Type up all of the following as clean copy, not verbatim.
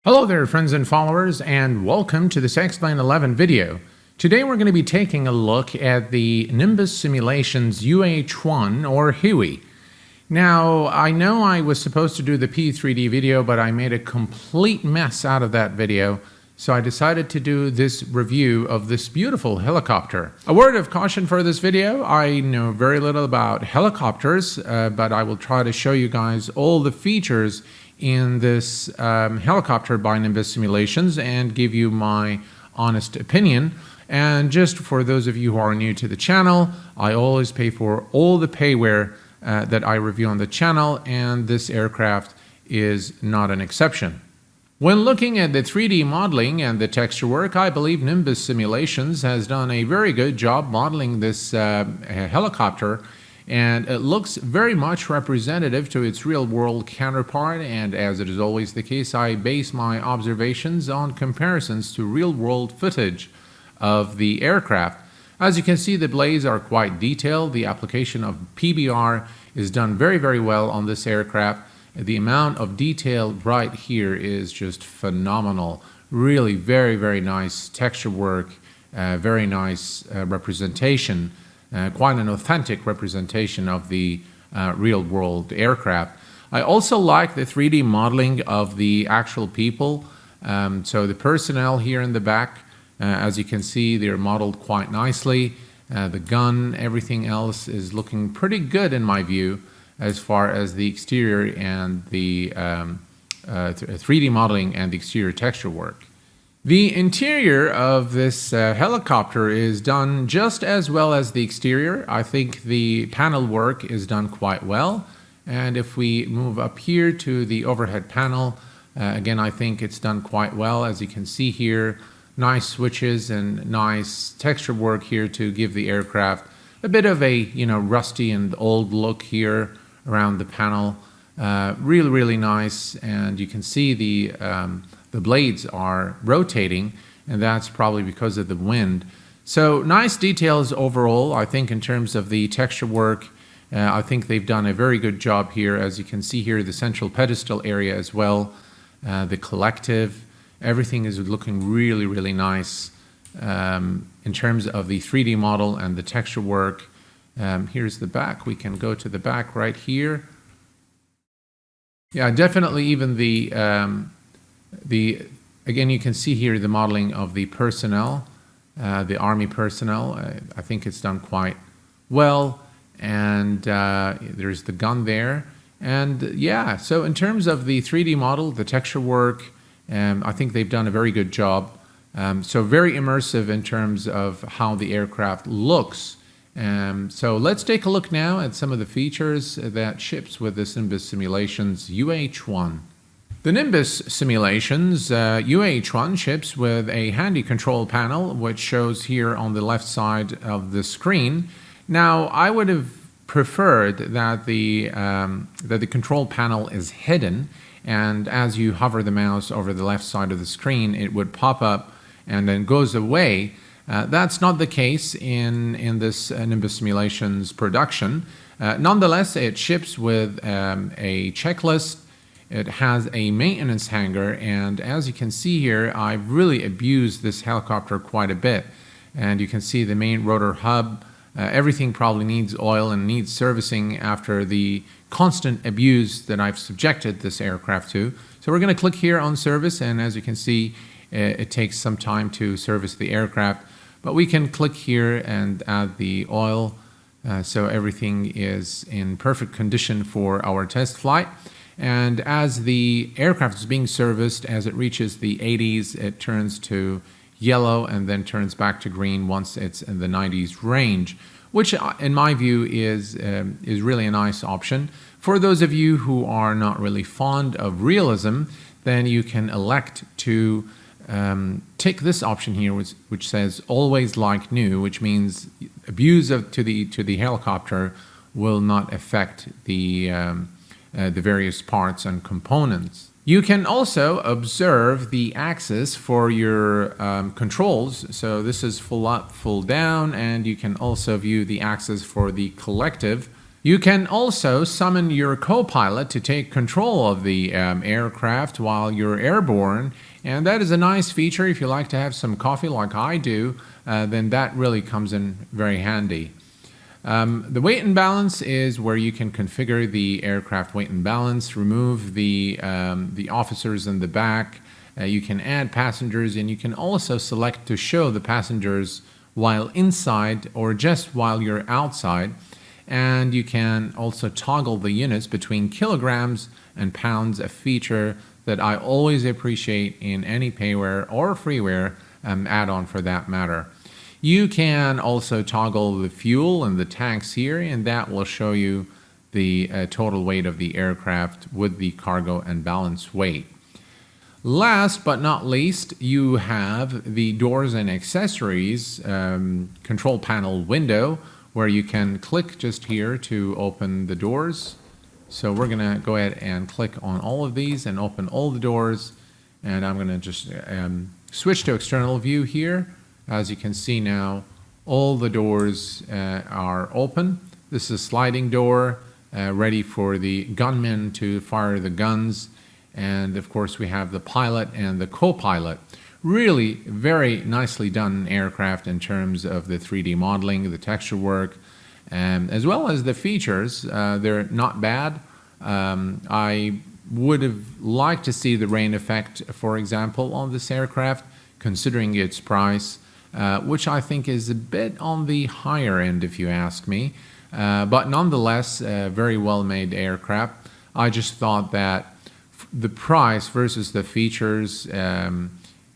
Hello there, friends and followers, and welcome to this X-Plane 11 video. Today we're going to be taking a look at the Nimbus Simulations UH-1 or Huey. Now, I know I was supposed to do the P3D video, but I made a complete mess out of that video, so I decided to do this review of this beautiful helicopter. A word of caution for this video: I know very little about helicopters, but I will try to show you guys all the features in this helicopter by Nimbus Simulations and give you my honest opinion. And just for those of you who are new to the channel, I always pay for all the payware that I review on the channel, and this aircraft is not an exception. When looking at the 3D modeling and the texture work, I believe Nimbus Simulations has done a very good job modeling this helicopter, and it looks very much representative to its real-world counterpart. And as it is always the case, I base my observations on comparisons to real-world footage of the aircraft. As you can see, the blades are quite detailed. The application of PBR is done very, very well on this aircraft. The amount of detail right here is just phenomenal. Really very, very nice texture work, very nice representation. Quite an authentic representation of the real-world aircraft. I also like the 3D modeling of the actual people. So the personnel here in the back, as you can see, they're modeled quite nicely. The gun, everything else is looking pretty good in my view, as far as the exterior and the 3D modeling and the exterior texture work. The interior of this helicopter is done just as well as the exterior. I think the panel work is done quite well. And if we move up here to the overhead panel, again, I think it's done quite well. As you can see here, nice switches and nice texture work here to give the aircraft a bit of a rusty and old look here around the panel. Really, really nice. And you can see the blades are rotating, and that's probably because of the wind. So nice details overall. I think in terms of the texture work, I think they've done a very good job here. As you can see here, the central pedestal area as well, the collective, everything is looking really, really nice in terms of the 3D model and the texture work. Here's the back. We can go to the back right here. Yeah, definitely even again, you can see here the modeling of the personnel, the Army personnel. I think it's done quite well. And there's the gun there. And yeah, so in terms of the 3D model, the texture work, I think they've done a very good job. So very immersive in terms of how the aircraft looks. So let's take a look now at some of the features that ships with this Nimbus Simulations UH-1. The Nimbus Simulations UH-1 ships with a handy control panel, which shows here on the left side of the screen. Now, I would have preferred that the control panel is hidden, and as you hover the mouse over the left side of the screen, it would pop up and then goes away. That's not the case in this Nimbus Simulations production. Nonetheless, it ships with a checklist. It has a maintenance hangar, and as you can see here, I've really abused this helicopter quite a bit. And you can see the main rotor hub. Everything probably needs oil and needs servicing after the constant abuse that I've subjected this aircraft to. So we're going to click here on service, and as you can see, it takes some time to service the aircraft. But we can click here and add the oil, so everything is in perfect condition for our test flight. And as the aircraft is being serviced, as it reaches the 80s, it turns to yellow and then turns back to green once it's in the 90s range, which in my view is really a nice option. For those of you who are not really fond of realism, then you can elect to take this option here, which says always like new, which means abuse to the helicopter will not affect the various parts and components. You can also observe the axis for your controls. So this is full up, full down, and you can also view the axis for the collective You can also summon your co-pilot to take control of the aircraft while you're airborne, and that is a nice feature. If you like to have some coffee like I do, then that really comes in very handy. The weight and balance is where you can configure the aircraft weight and balance, remove the officers in the back. You can add passengers, and you can also select to show the passengers while inside or just while you're outside. And you can also toggle the units between kilograms and pounds, a feature that I always appreciate in any payware or freeware add-on for that matter. You can also toggle the fuel and the tanks here, and that will show you the total weight of the aircraft with the cargo and balance weight. Last but not least, you have the doors and accessories control panel window, where you can click just here to open the doors. So we're gonna go ahead and click on all of these and open all the doors. And I'm gonna just switch to external view here. As you can see now, all the doors are open. This is a sliding door, ready for the gunmen to fire the guns. And of course we have the pilot and the co-pilot. Really very nicely done aircraft in terms of the 3D modeling, the texture work, as well as the features. They're not bad. I would have liked to see the rain effect, for example, on this aircraft, considering its price, which I think is a bit on the higher end, if you ask me. But nonetheless, very well-made aircraft. I just thought that the price versus the features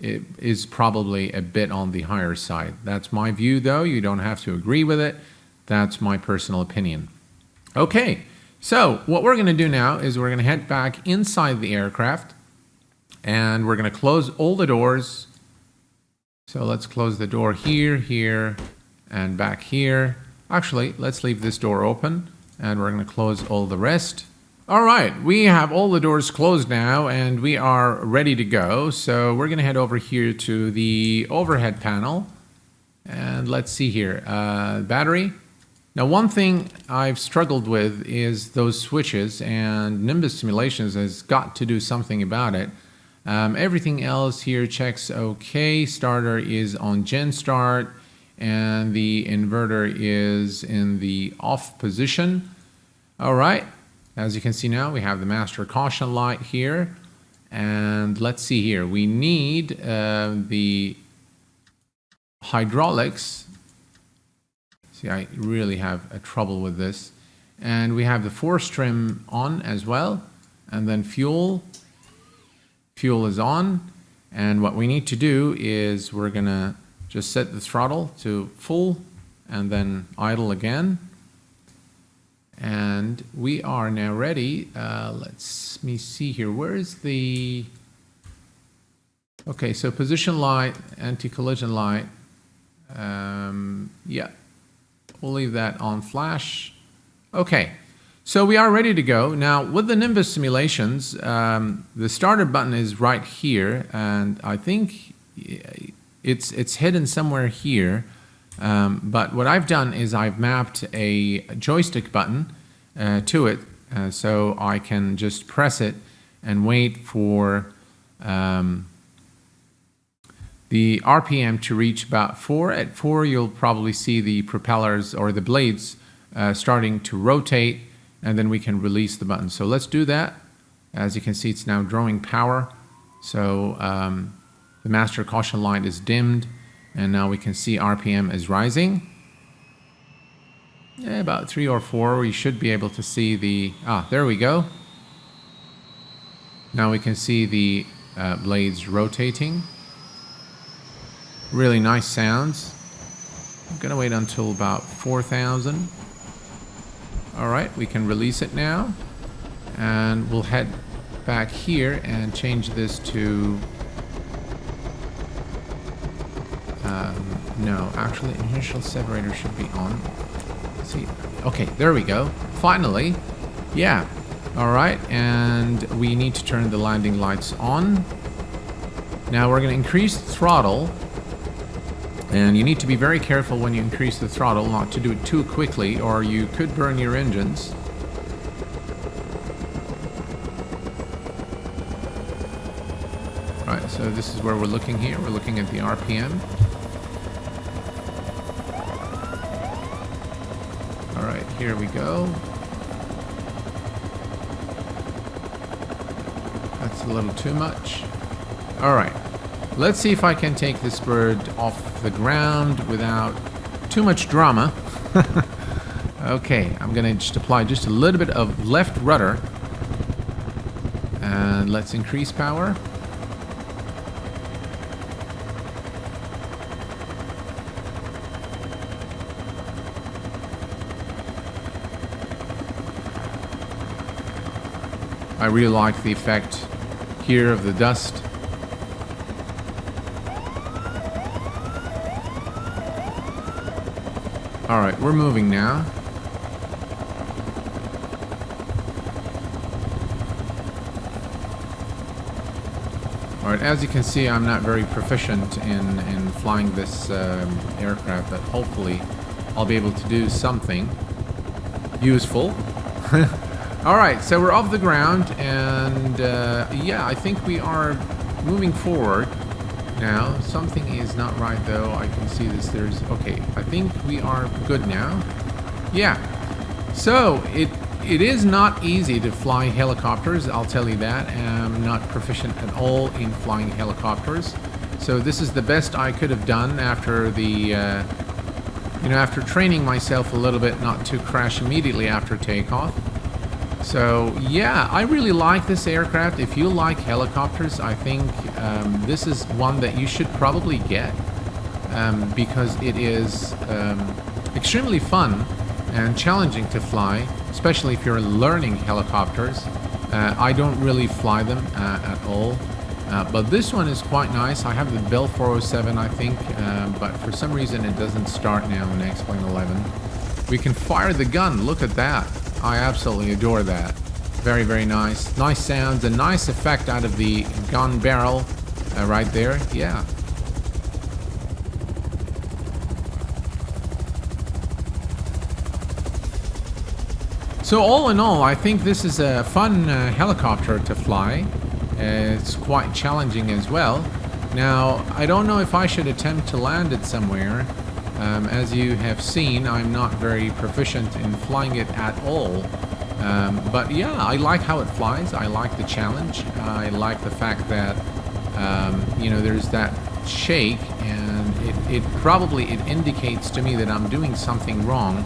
it is probably a bit on the higher side. That's my view, though. You don't have to agree with it. That's my personal opinion. Okay, so what we're going to do now is we're going to head back inside the aircraft, and we're going to close all the doors. So let's close the door here, here, and back here. Actually, let's leave this door open, and we're going to close all the rest. All right, we have all the doors closed now, and we are ready to go. So we're going to head over here to the overhead panel, and let's see here, battery. Now, one thing I've struggled with is those switches, and Nimbus Simulations has got to do something about it. Everything else here checks okay. Starter is on Gen Start, and the inverter is in the off position. All right. As you can see now, we have the master caution light here. And let's see here. We need the hydraulics. See, I really have a trouble with this. And we have the force trim on as well. And then fuel. Fuel is on. And what we need to do is we're going to just set the throttle to full and then idle again. And we are now ready. Let me see here. Where is the... Okay, so position light, anti-collision light. Yeah, we'll leave that on flash. Okay, so we are ready to go. Now, with the Nimbus Simulations, the starter button is right here, and I think it's hidden somewhere here. But what I've done is I've mapped a joystick button to it, so I can just press it and wait for the RPM to reach about 4. At 4, you'll probably see the propellers or the blades starting to rotate, and then we can release the button. So let's do that. As you can see, it's now drawing power. So the master caution light is dimmed. And now we can see RPM is rising. Yeah, about 3 or 4. We should be able to see the... there we go. Now we can see the blades rotating. Really nice sounds. I'm going to wait until about 4,000. All right, we can release it now. And we'll head back here and change this to... no, actually, initial separator should be on. Let's see. Okay, there we go. Finally. Yeah. All right, and we need to turn the landing lights on. Now we're going to increase the throttle And you need to be very careful when you increase the throttle not to do it too quickly, or you could burn your engines. Right, so this is where we're looking here. We're looking at the RPM. Alright, here we go. That's a little too much. Alright, let's see if I can take this bird off the ground without too much drama. Okay, I'm gonna just apply just a little bit of left rudder. And let's increase power. I really like the effect here of the dust. Alright, we're moving now. Alright, as you can see, I'm not very proficient in flying this aircraft, but hopefully I'll be able to do something useful. Alright, so we're off the ground, and yeah, I think we are moving forward now. Something is not right though. I can see this. Okay, I think we are good now. Yeah, so it is not easy to fly helicopters, I'll tell you that. I'm not proficient at all in flying helicopters. So this is the best I could have done after the, after training myself a little bit not to crash immediately after takeoff. So yeah, I really like this aircraft. If you like helicopters, I think this is one that you should probably get because it is extremely fun and challenging to fly, especially if you're learning helicopters. I don't really fly them at all, but this one is quite nice. I have the Bell 407, I think, but for some reason it doesn't start now in X-Plane 11. We can fire the gun. Look at that. I absolutely adore that. Very, very nice. Nice sounds, a nice effect out of the gun barrel right there. Yeah. So all in all, I think this is a fun helicopter to fly. It's quite challenging as well. Now, I don't know if I should attempt to land it somewhere. As you have seen, I'm not very proficient in flying it at all. But yeah, I like how it flies. I like the challenge. I like the fact that, there's that shake, and it probably indicates to me that I'm doing something wrong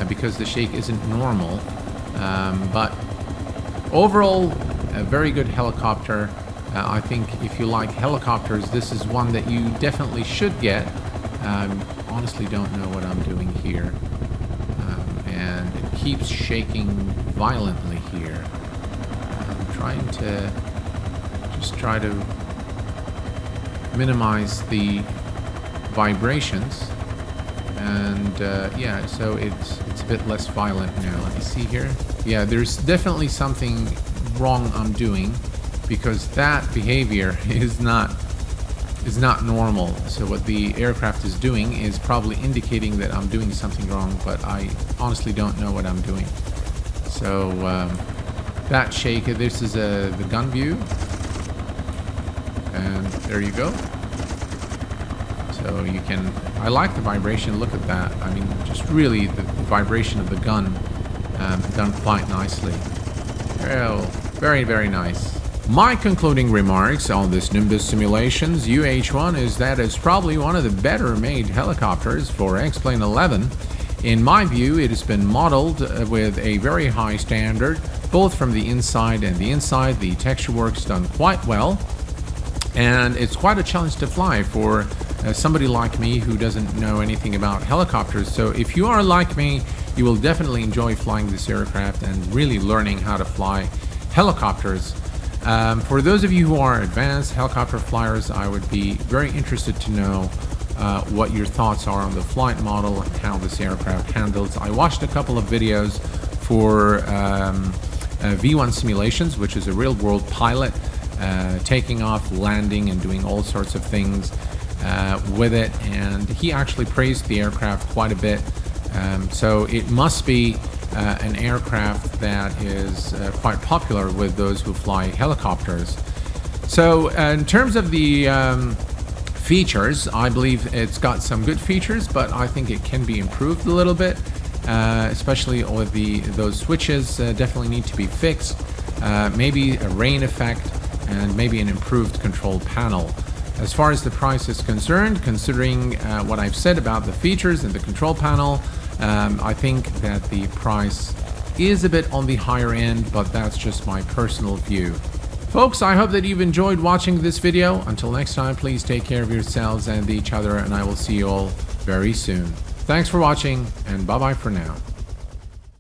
because the shake isn't normal. But overall, a very good helicopter. I think if you like helicopters, this is one that you definitely should get. Honestly don't know what I'm doing here, and it keeps shaking violently here. I'm trying to try to minimize the vibrations, and yeah, so it's a bit less violent now. Let me see here. Yeah, there's definitely something wrong I'm doing, because that behavior is not normal. So what the aircraft is doing is probably indicating that I'm doing something wrong, but I honestly don't know what I'm doing. So that shake, this is the gun view, and there you go. So you can, I like the vibration. Look at that. I mean, just really the vibration of the gun done quite nicely. Oh, very, very nice. My concluding remarks on this Nimbus Simulations UH-1 is that it's probably one of the better made helicopters for X-Plane 11. In my view, it has been modeled with a very high standard, both from the inside and the inside. The texture work's done quite well, and it's quite a challenge to fly for somebody like me who doesn't know anything about helicopters. So if you are like me, you will definitely enjoy flying this aircraft and really learning how to fly helicopters. For those of you who are advanced helicopter flyers, I would be very interested to know what your thoughts are on the flight model and how this aircraft handles. I watched a couple of videos for V1 Simulations, which is a real-world pilot taking off, landing, and doing all sorts of things. with it, and he actually praised the aircraft quite a bit. So it must be an aircraft that is quite popular with those who fly helicopters. So in terms of the features, I believe it's got some good features, but I think it can be improved a little bit, especially with those switches definitely need to be fixed. Maybe a rain effect and maybe an improved control panel. As far as the price is concerned, considering what I've said about the features and the control panel, I think that the price is a bit on the higher end, but that's just my personal view. Folks, I hope that you've enjoyed watching this video. Until next time, please take care of yourselves and each other, and I will see you all very soon. Thanks for watching, and bye-bye for now.